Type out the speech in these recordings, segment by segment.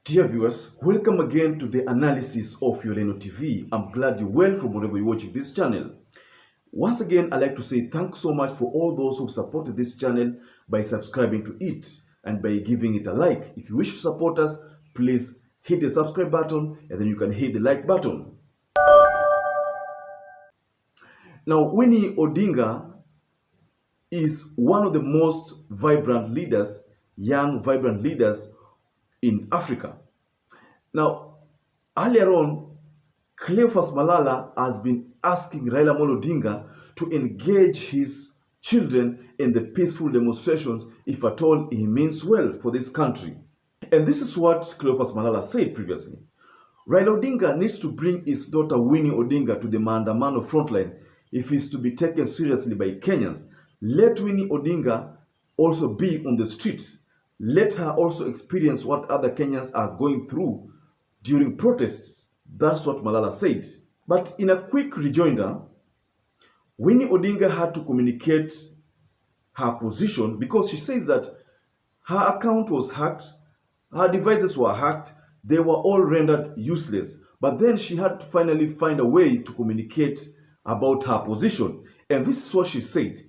Dear viewers, welcome again to the analysis of YOLENO TV. I'm glad you're well from wherever you're watching this channel. Once again, I'd like to say thanks so much for all those who've supported this channel by subscribing to it and by giving it a like. If you wish to support us, please hit the subscribe button and then you can hit the like button. Now, Winnie ODINGA is one of the most vibrant leaders, young vibrant leaders in Africa. Now, earlier on, Cleophas Malala has been asking Raila Amolo Odinga to engage his children in the peaceful demonstrations if at all he means well for this country. And this is what Cleophas Malala said previously. Raila Odinga needs to bring his daughter Winnie Odinga to the Maandamano frontline if he's to be taken seriously by Kenyans. Let Winnie Odinga also be on the streets. Let her also experience what other Kenyans are going through during protests. That's what Malala said. But in a quick rejoinder, Winnie Odinga had to communicate her position because she says that her account was hacked, her devices were hacked, they were all rendered useless. But then she had to finally find a way to communicate about her position. And this is what she said.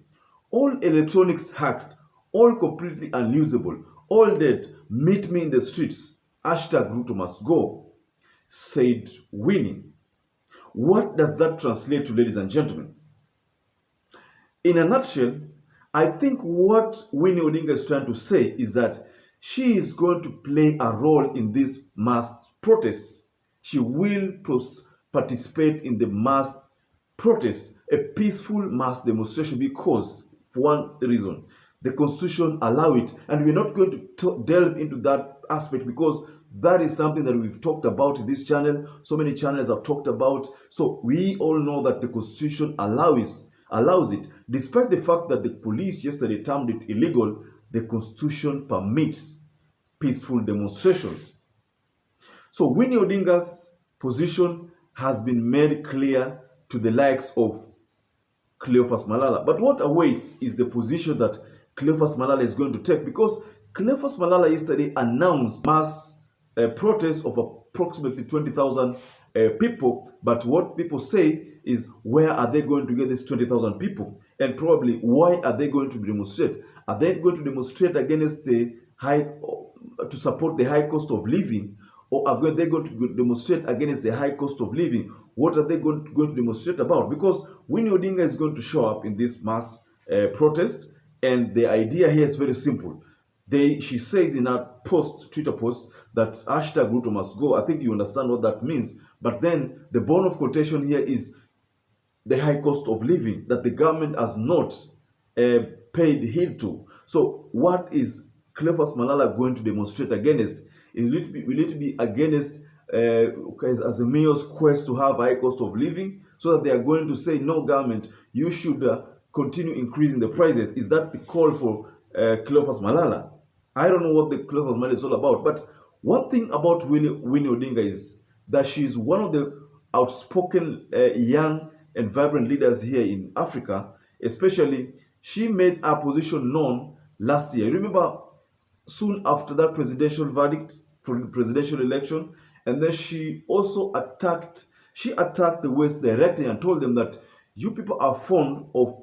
All electronics hacked, all completely unusable, all dead, meet me in the streets. Hashtag Ruto must go, said Winnie. What does that translate to, ladies and gentlemen? In a nutshell, I think what Winnie Odinga is trying to say is that she is going to play a role in these mass protests. She will participate in the mass protest, a peaceful mass demonstration, because for one reason, the Constitution allow it, and we're not going to delve into that aspect because that is something that we've talked about in this channel. So many channels have talked about. So we all know that the Constitution allows it. Despite the fact that the police yesterday termed it illegal, the Constitution permits peaceful demonstrations. So Winnie Odinga's position has been made clear to the likes of Cleophas Malala. But what awaits is the position that Cleophas Malala is going to take, because Cleophas Malala yesterday announced mass protests of approximately 20,000 people. But what people say is, where are they going to get these 20,000 people? And probably, why are they going to demonstrate? Are they going to demonstrate against the to support the high cost of living? Or are they going to demonstrate against the high cost of living? What are they going to demonstrate about? Because Winnie Odinga is going to show up in this mass protest, and the idea here is very simple. She says in her Twitter post, that hashtag Ruto must go. I think you understand what that means. But then the bone of contention here is the high cost of living that the government has not paid heed to. So what is Cleophas Malala going to demonstrate against? Will it be against Azimio's quest to have a high cost of living, so that they are going to say, no, government, you should continue increasing the prices? Is that the call for Cleophas Malala? I don't know what the Cleophas Malala is all about. But one thing about Winnie Odinga is that she's one of the outspoken young and vibrant leaders here in Africa. Especially, she made her position known last year. Remember, soon after that presidential verdict for the presidential election, and then she also attacked the West directly and told them that you people are fond of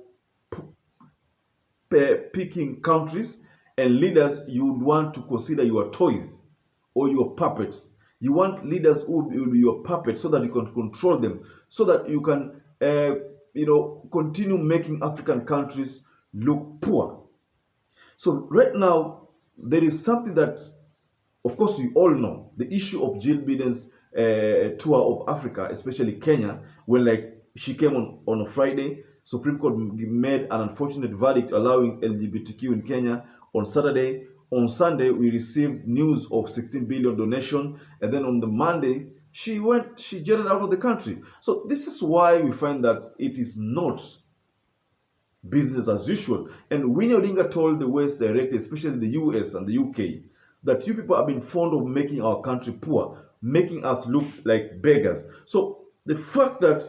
picking countries and leaders you would want to consider your toys or your puppets. You want leaders who will be your puppets so that you can control them, so that you can continue making African countries look poor. So right now, there is something that, of course, you all know, the issue of Jill Biden's tour of Africa, especially Kenya, when she came on a Friday. Supreme Court made an unfortunate verdict allowing LGBTQ in Kenya on Saturday. On Sunday, we received news of 16 billion donation, and then on the Monday, she jetted out of the country. So this is why we find that it is not business as usual. And Winnie Odinga told the West directly, especially the US and the UK, that you people have been fond of making our country poor, making us look like beggars. So the fact that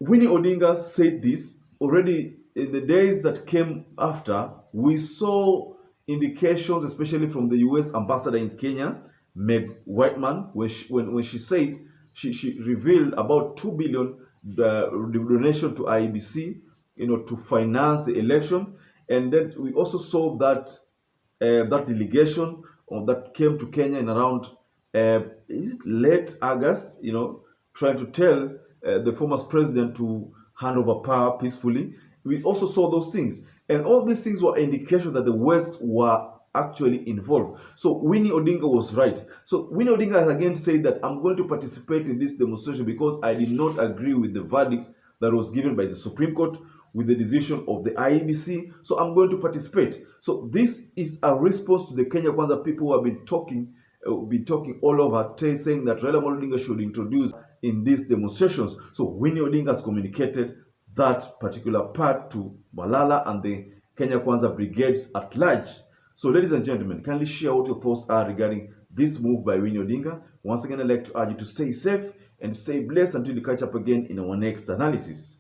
Winnie Odinga said this already in the days that came after, we saw indications, especially from the U.S. ambassador in Kenya, Meg Whitman, when she said she revealed about 2 billion donation to IEBC, to finance the election. And then we also saw that that delegation that came to Kenya in around is it late August, trying to tell the former president to hand over power peacefully. We also saw those things, and all these things were indications that the West were actually involved. So Winnie Odinga was right. So Winnie Odinga has again said that I'm going to participate in this demonstration because I did not agree with the verdict that was given by the Supreme Court, with the decision of the IEBC. So I'm going to participate. So this is a response to the Kenya Kwanza people who have been talking all over, saying that Raila Odinga should introduce in these demonstrations. So Winnie Odinga has communicated that particular part to Malala and the Kenya Kwanza brigades at large. So ladies and gentlemen, kindly share what your thoughts are regarding this move by Winnie Odinga. Once again, I'd like to urge you to stay safe and stay blessed until we catch up again in our next analysis.